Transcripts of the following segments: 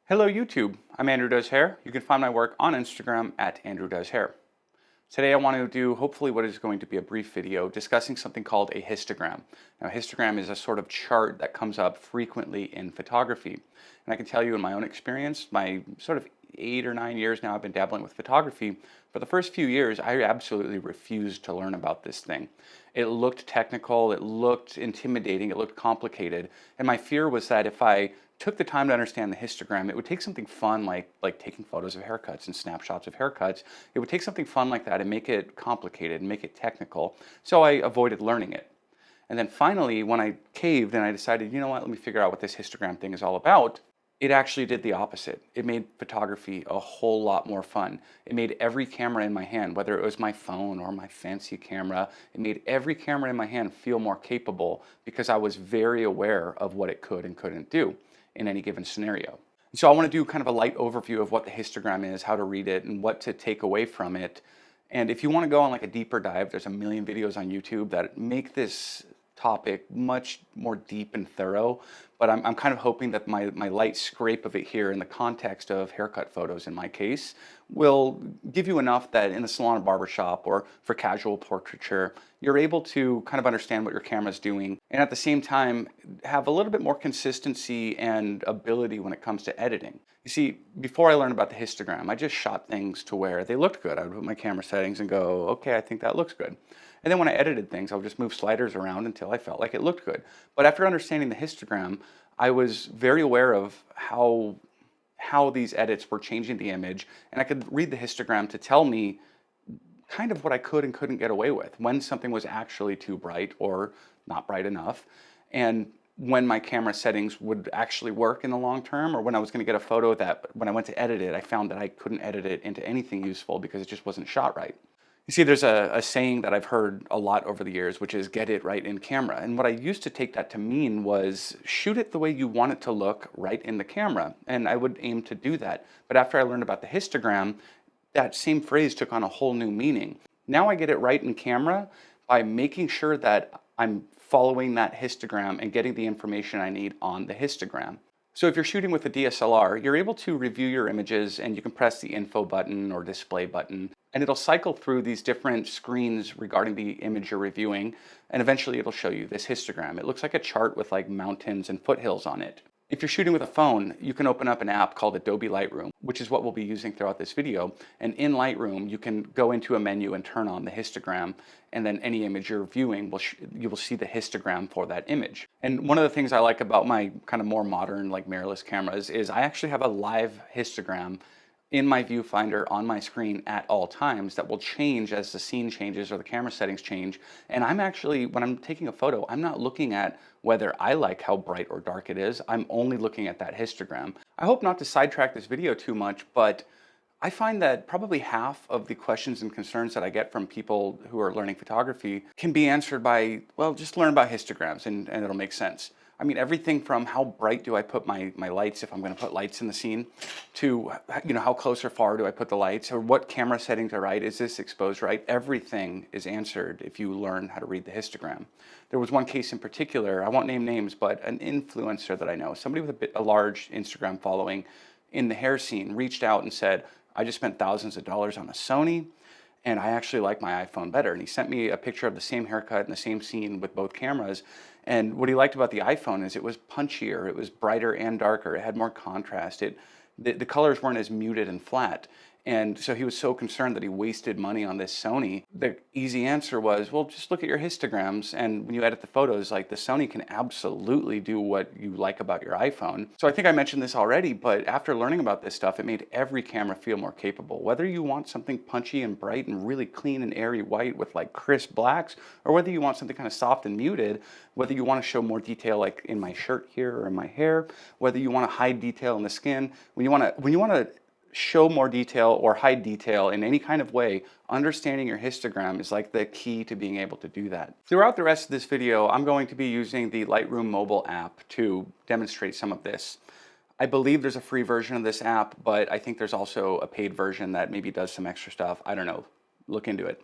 Hello YouTube, I'm Andrew Does Hair. You can find my work on Instagram at Andrew Does Hair. Today I want to do hopefully what is going to be a brief video discussing something called a histogram. Now a histogram is a sort of chart that comes up frequently in photography. And I can tell you in my own experience, my sort of 8 or 9 years now I've been dabbling with photography. For the first few years I absolutely refused to learn about this thing. It looked technical, it looked intimidating, it looked complicated. And my fear was that if I took the time to understand the histogram, it would take something fun like taking photos of haircuts and snapshots of haircuts. It would take something fun like that and make it complicated and make it technical. So I avoided learning it. And then finally, when I caved and I decided, you know what, let me figure out what this histogram thing is all about, it actually did the opposite. It made photography a whole lot more fun. It made every camera in my hand, whether it was my phone or my fancy camera, it made every camera in my hand feel more capable because I was very aware of what it could and couldn't do in any given scenario. So I want to do kind of a light overview of what the histogram is, how to read it, and what to take away from it. And if you want to go on like a deeper dive, there's a million videos on YouTube that make this topic much more deep and thorough, but I'm kind of hoping that my light scrape of it here in the context of haircut photos in my case will give you enough that in the salon or barbershop or for casual portraiture, you're able to kind of understand what your camera's doing and at the same time have a little bit more consistency and ability when it comes to editing. You see, before I learned about the histogram, I just shot things to where they looked good. I would put my camera settings and go, okay, I think that looks good. And then when I edited things, I would just move sliders around until I felt like it looked good. But after understanding the histogram, I was very aware of how these edits were changing the image, and I could read the histogram to tell me kind of what I could and couldn't get away with, when something was actually too bright or not bright enough, and when my camera settings would actually work in the long term, or when I was going to get a photo that when I went to edit it, I found that I couldn't edit it into anything useful because it just wasn't shot right. You see, there's a saying that I've heard a lot over the years, which is get it right in camera. And what I used to take that to mean was shoot it the way you want it to look right in the camera. And I would aim to do that. But after I learned about the histogram, that same phrase took on a whole new meaning. Now I get it right in camera by making sure that I'm following that histogram and getting the information I need on the histogram. So if you're shooting with a DSLR, you're able to review your images and you can press the info button or display button and it'll cycle through these different screens regarding the image you're reviewing and eventually it'll show you this histogram. It looks like a chart with like mountains and foothills on it. If you're shooting with a phone, you can open up an app called Adobe Lightroom, which is what we'll be using throughout this video. And in Lightroom, you can go into a menu and turn on the histogram, and then any image you're viewing, you will see the histogram for that image. And one of the things I like about my kind of more modern, like mirrorless cameras is I actually have a live histogram in my viewfinder on my screen at all times that will change as the scene changes or the camera settings change. And I'm actually, when I'm taking a photo, I'm not looking at whether I like how bright or dark it is. I'm only looking at that histogram. I hope not to sidetrack this video too much, but I find that probably half of the questions and concerns that I get from people who are learning photography can be answered by, well, just learn about histograms and it'll make sense. I mean, everything from how bright do I put my lights if I'm going to put lights in the scene to, you know, how close or far do I put the lights or what camera settings are right? Is this exposed right? Everything is answered if you learn how to read the histogram. There was one case in particular, I won't name names, but an influencer that I know, somebody with a large Instagram following in the hair scene reached out and said, I just spent thousands of dollars on a Sony and I actually like my iPhone better. And he sent me a picture of the same haircut in the same scene with both cameras. And what he liked about the iPhone is it was punchier, it was brighter and darker, it had more contrast, the colors weren't as muted and flat. And so he was so concerned that he wasted money on this Sony. The easy answer was, well, just look at your histograms. And when you edit the photos, like the Sony can absolutely do what you like about your iPhone. So I think I mentioned this already, but after learning about this stuff, it made every camera feel more capable. Whether you want something punchy and bright and really clean and airy white with like crisp blacks, or whether you want something kind of soft and muted, whether you want to show more detail like in my shirt here or in my hair, whether you want to hide detail in the skin, when you want to show more detail or hide detail in any kind of way, understanding your histogram is like the key to being able to do that. Throughout the rest of this video, I'm going to be using the Lightroom mobile app to demonstrate some of this. I believe there's a free version of this app, but I think there's also a paid version that maybe does some extra stuff. I don't know. Look into it.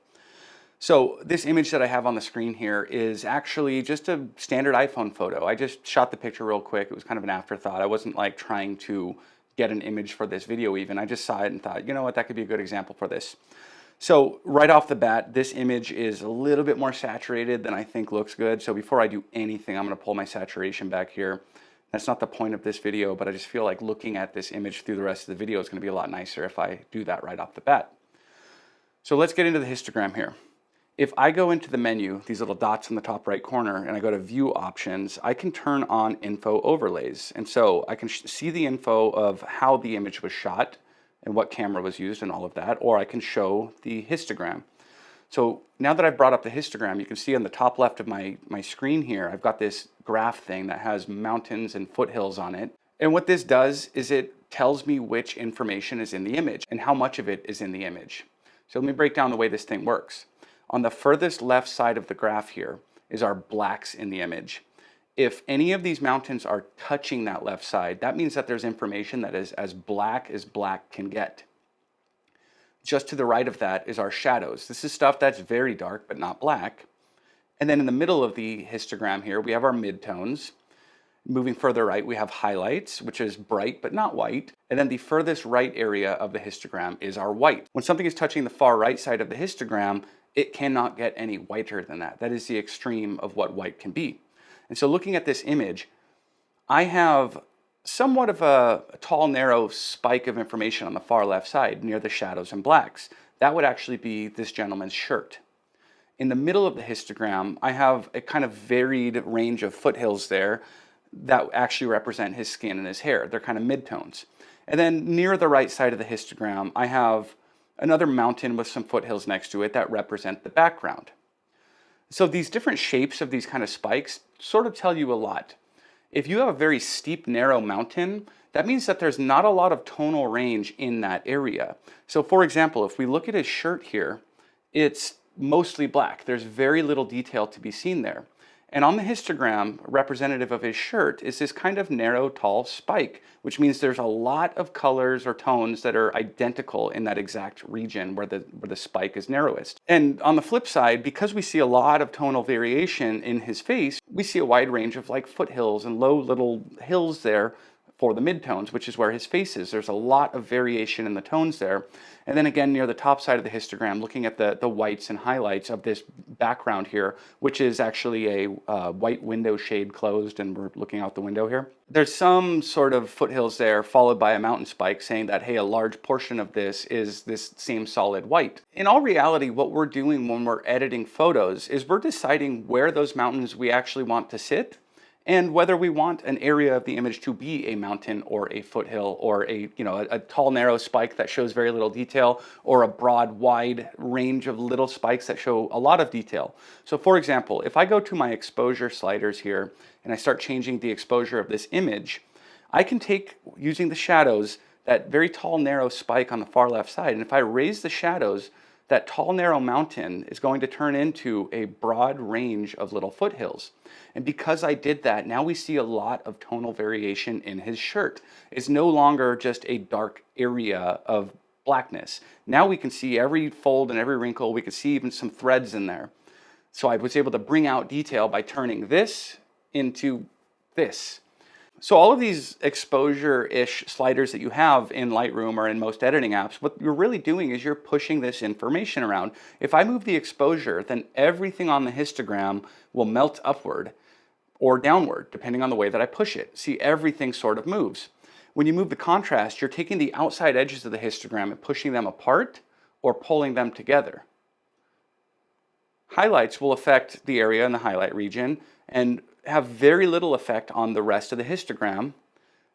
So this image that I have on the screen here is actually just a standard iPhone photo. I just shot the picture real quick. It was kind of an afterthought. I wasn't like trying to get an image for this video even. I just saw it and thought, you know what, that could be a good example for this. So right off the bat, this image is a little bit more saturated than I think looks good. So before I do anything, I'm going to pull my saturation back here. That's not the point of this video, but I just feel like looking at this image through the rest of the video is going to be a lot nicer if I do that right off the bat. So let's get into the histogram here. If I go into the menu, these little dots in the top right corner, and I go to View Options, I can turn on Info Overlays. And so I can see the info of how the image was shot and what camera was used and all of that, or I can show the histogram. So now that I've brought up the histogram, you can see on the top left of my screen here, I've got this graph thing that has mountains and foothills on it. And what this does is it tells me which information is in the image and how much of it is in the image. So let me break down the way this thing works. On the furthest left side of the graph here is our blacks in the image. If any of these mountains are touching that left side, that means that there's information that is as black can get. Just to the right of that is our shadows. This is stuff that's very dark but not black. And then in the middle of the histogram here, we have our midtones. Moving further right, we have highlights, which is bright but not white. And then the furthest right area of the histogram is our white. When something is touching the far right side of the histogram, it cannot get any whiter than that. That is the extreme of what white can be. And so looking at this image, I have somewhat of a tall, narrow spike of information on the far left side near the shadows and blacks. That would actually be this gentleman's shirt. In the middle of the histogram, I have a kind of varied range of foothills there that actually represent his skin and his hair. They're kind of midtones. And then near the right side of the histogram, I have another mountain with some foothills next to it that represent the background. So these different shapes of these kind of spikes sort of tell you a lot. If you have a very steep, narrow mountain, that means that there's not a lot of tonal range in that area. So for example, if we look at his shirt here, it's mostly black. There's very little detail to be seen there. And on the histogram, representative of his shirt is this kind of narrow, tall spike, which means there's a lot of colors or tones that are identical in that exact region where the spike is narrowest. And on the flip side, because we see a lot of tonal variation in his face, we see a wide range of like foothills and low little hills there for the midtones, which is where his face is. There's a lot of variation in the tones there. And then again, near the top side of the histogram, looking at the whites and highlights of this background here, which is actually a white window shade closed, and we're looking out the window here. There's some sort of foothills there, followed by a mountain spike, saying that, hey, a large portion of this is this same solid white. In all reality, what we're doing when we're editing photos is we're deciding where those mountains we actually want to sit, and whether we want an area of the image to be a mountain or a foothill or a tall, narrow spike that shows very little detail, or a broad, wide range of little spikes that show a lot of detail. So for example, if I go to my exposure sliders here and I start changing the exposure of this image, I can take, using the shadows, that very tall, narrow spike on the far left side, and if I raise the shadows, that tall, narrow mountain is going to turn into a broad range of little foothills. And because I did that, now we see a lot of tonal variation in his shirt. It's no longer just a dark area of blackness. Now we can see every fold and every wrinkle. We can see even some threads in there. So I was able to bring out detail by turning this into this. So all of these exposure-ish sliders that you have in Lightroom or in most editing apps, what you're really doing is you're pushing this information around. If I move the exposure, then everything on the histogram will melt upward or downward, depending on the way that I push it. See, everything sort of moves. When you move the contrast, you're taking the outside edges of the histogram and pushing them apart or pulling them together. Highlights will affect the area in the highlight region and have very little effect on the rest of the histogram.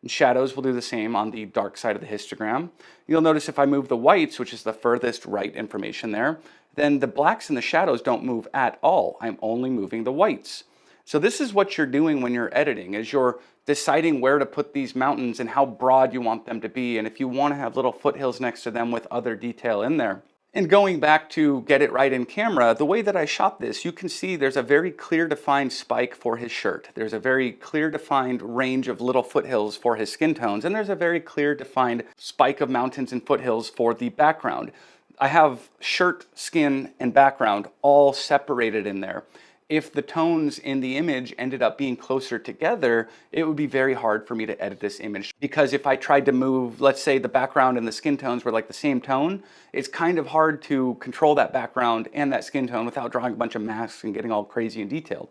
And shadows will do the same on the dark side of the histogram. You'll notice if I move the whites, which is the furthest right information there, then the blacks and the shadows don't move at all. I'm only moving the whites. So this is what you're doing when you're editing, is you're deciding where to put these mountains and how broad you want them to be, and if you want to have little foothills next to them with other detail in there. And going back to get it right in camera, the way that I shot this, you can see there's a very clear defined spike for his shirt. There's a very clear defined range of little foothills for his skin tones, and there's a very clear defined spike of mountains and foothills for the background. I have shirt, skin, and background all separated in there. if the tones in the image ended up being closer together, it would be very hard for me to edit this image. Because if I tried to move, let's say the background and the skin tones were like the same tone, it's kind of hard to control that background and that skin tone without drawing a bunch of masks and getting all crazy and detailed.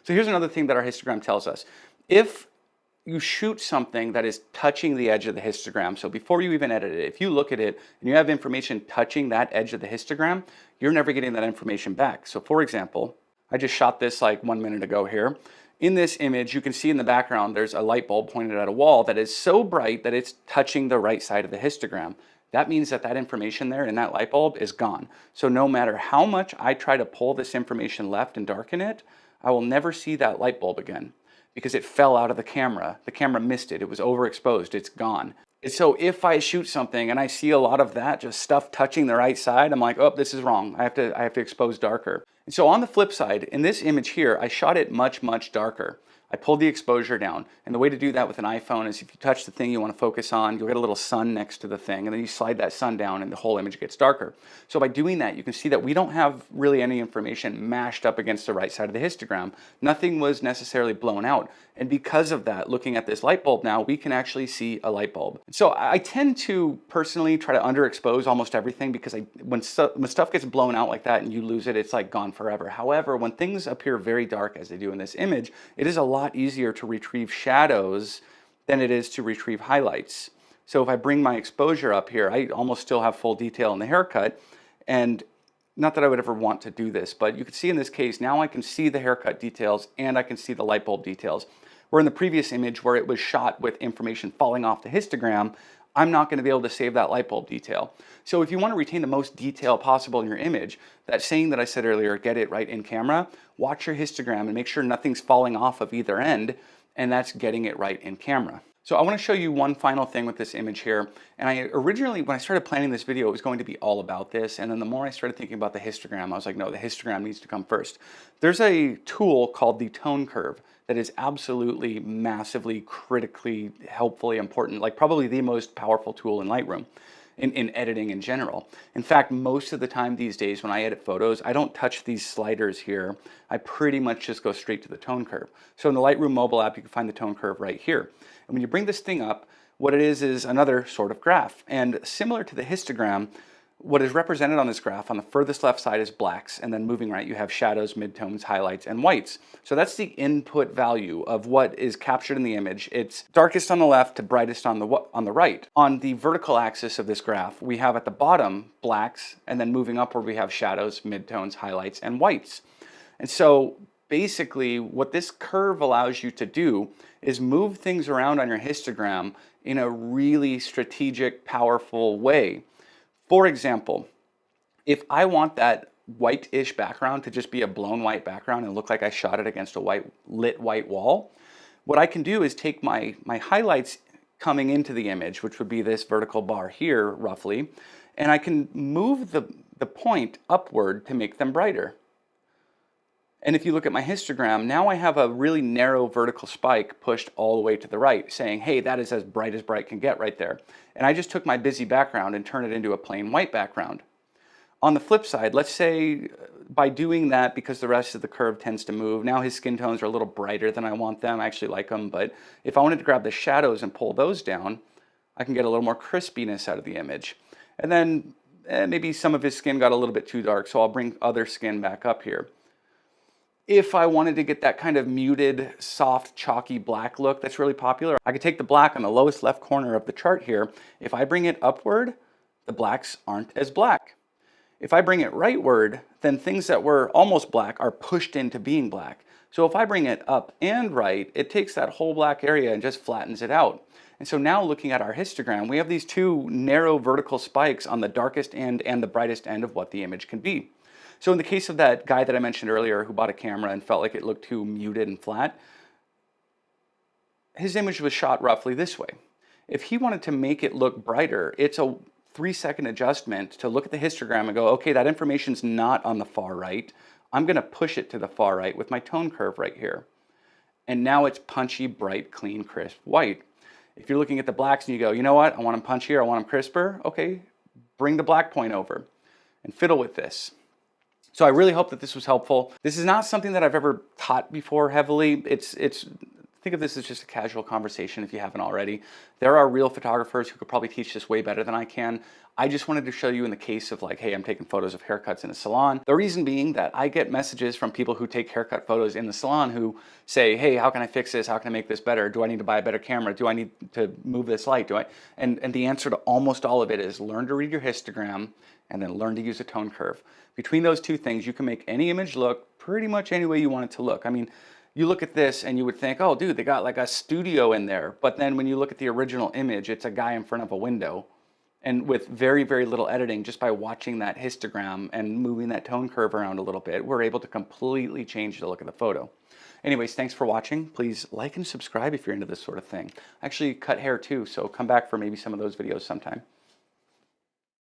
So here's another thing that our histogram tells us. If you shoot something that is touching the edge of the histogram, so before you even edit it, if you look at it and you have information touching that edge of the histogram, you're never getting that information back. So for example, I just shot this like 1 minute ago here. In this image, you can see in the background, there's a light bulb pointed at a wall that is so bright that it's touching the right side of the histogram. That means that that information there in that light bulb is gone. So no matter how much I try to pull this information left and darken it, I will never see that light bulb again because it fell out of the camera. The camera missed it. It was overexposed. It's gone. And so if I shoot something and I see a lot of that, just stuff touching the right side, I'm like, oh, this is wrong. I have to expose darker. And so on the flip side, in this image here, I shot it much, much darker. I pulled the exposure down. And the way to do that with an iPhone is if you touch the thing you want to focus on, you'll get a little sun next to the thing, and then you slide that sun down and the whole image gets darker. So by doing that, you can see that we don't have really any information mashed up against the right side of the histogram. Nothing was necessarily blown out. And because of that, looking at this light bulb now, we can actually see a light bulb. So I tend to personally try to underexpose almost everything because when stuff gets blown out like that and you lose it, it's like gone forever. However, when things appear very dark as they do in this image, it is a lot easier to retrieve shadows than it is to retrieve highlights. So if I bring my exposure up here, I almost still have full detail in the haircut, and not that I would ever want to do this, but you can see in this case, now I can see the haircut details and I can see the light bulb details. Where in the previous image where it was shot with information falling off the histogram, I'm not going to be able to save that light bulb detail. So if you want to retain the most detail possible in your image, that saying that I said earlier, get it right in camera, watch your histogram and make sure nothing's falling off of either end, and that's getting it right in camera. So I want to show you one final thing with this image here. And I originally, when I started planning this video, it was going to be all about this. And then the more I started thinking about the histogram, I was like, no, the histogram needs to come first. There's a tool called the tone curve that is absolutely massively, critically, helpfully important, like probably the most powerful tool in Lightroom. In editing in general. In fact, most of the time these days when I edit photos, I don't touch these sliders here. I pretty much just go straight to the tone curve. So in the Lightroom mobile app, you can find the tone curve right here. And when you bring this thing up, what it is another sort of graph. And similar to the histogram, what is represented on this graph on the furthest left side is blacks, and then moving right you have shadows, midtones, highlights, and whites. So that's the input value of what is captured in the image. It's darkest on the left to brightest on the right. On the vertical axis of this graph, we have at the bottom blacks, and then moving upward we have shadows, midtones, highlights, and whites. And so basically what this curve allows you to do is move things around on your histogram in a really strategic, powerful way. For example, if I want that white-ish background to just be a blown white background and look like I shot it against a lit white wall, what I can do is take my highlights coming into the image, which would be this vertical bar here, roughly, and I can move the point upward to make them brighter. And if you look at my histogram, now I have a really narrow vertical spike pushed all the way to the right, saying, hey, that is as bright can get right there. And I just took my busy background and turned it into a plain white background. On the flip side, let's say by doing that, because the rest of the curve tends to move, now his skin tones are a little brighter than I want them. I actually like them, but if I wanted to grab the shadows and pull those down, I can get a little more crispiness out of the image. And then maybe some of his skin got a little bit too dark, so I'll bring other skin back up here. If I wanted to get that kind of muted, soft, chalky black look that's really popular, I could take the black on the lowest left corner of the chart here. If I bring it upward, the blacks aren't as black. If I bring it rightward, then things that were almost black are pushed into being black. So if I bring it up and right, it takes that whole black area and just flattens it out. And so now looking at our histogram, we have these two narrow vertical spikes on the darkest end and the brightest end of what the image can be. So in the case of that guy that I mentioned earlier who bought a camera and felt like it looked too muted and flat, his image was shot roughly this way. If he wanted to make it look brighter, it's a 3-second adjustment to look at the histogram and go, okay, that information's not on the far right. I'm going to push it to the far right with my tone curve right here. And now it's punchy, bright, clean, crisp, white. If you're looking at the blacks and you go, you know what, I want them punchier, I want them crisper, okay, bring the black point over and fiddle with this. So I really hope that this was helpful. This is not something that I've ever taught before heavily. Think of this as just a casual conversation if you haven't already. There are real photographers who could probably teach this way better than I can. I just wanted to show you in the case of like, hey, I'm taking photos of haircuts in a salon. The reason being that I get messages from people who take haircut photos in the salon who say, hey, how can I fix this? How can I make this better? Do I need to buy a better camera? Do I need to move this light? And the answer to almost all of it is learn to read your histogram and then learn to use a tone curve. Between those two things, you can make any image look pretty much any way you want it to look. I mean, you look at this and you would think, oh, dude, they got like a studio in there. But then when you look at the original image, it's a guy in front of a window. And with very, very little editing, just by watching that histogram and moving that tone curve around a little bit, we're able to completely change the look of the photo. Anyways, thanks for watching. Please like and subscribe if you're into this sort of thing. I actually cut hair too, so come back for maybe some of those videos sometime.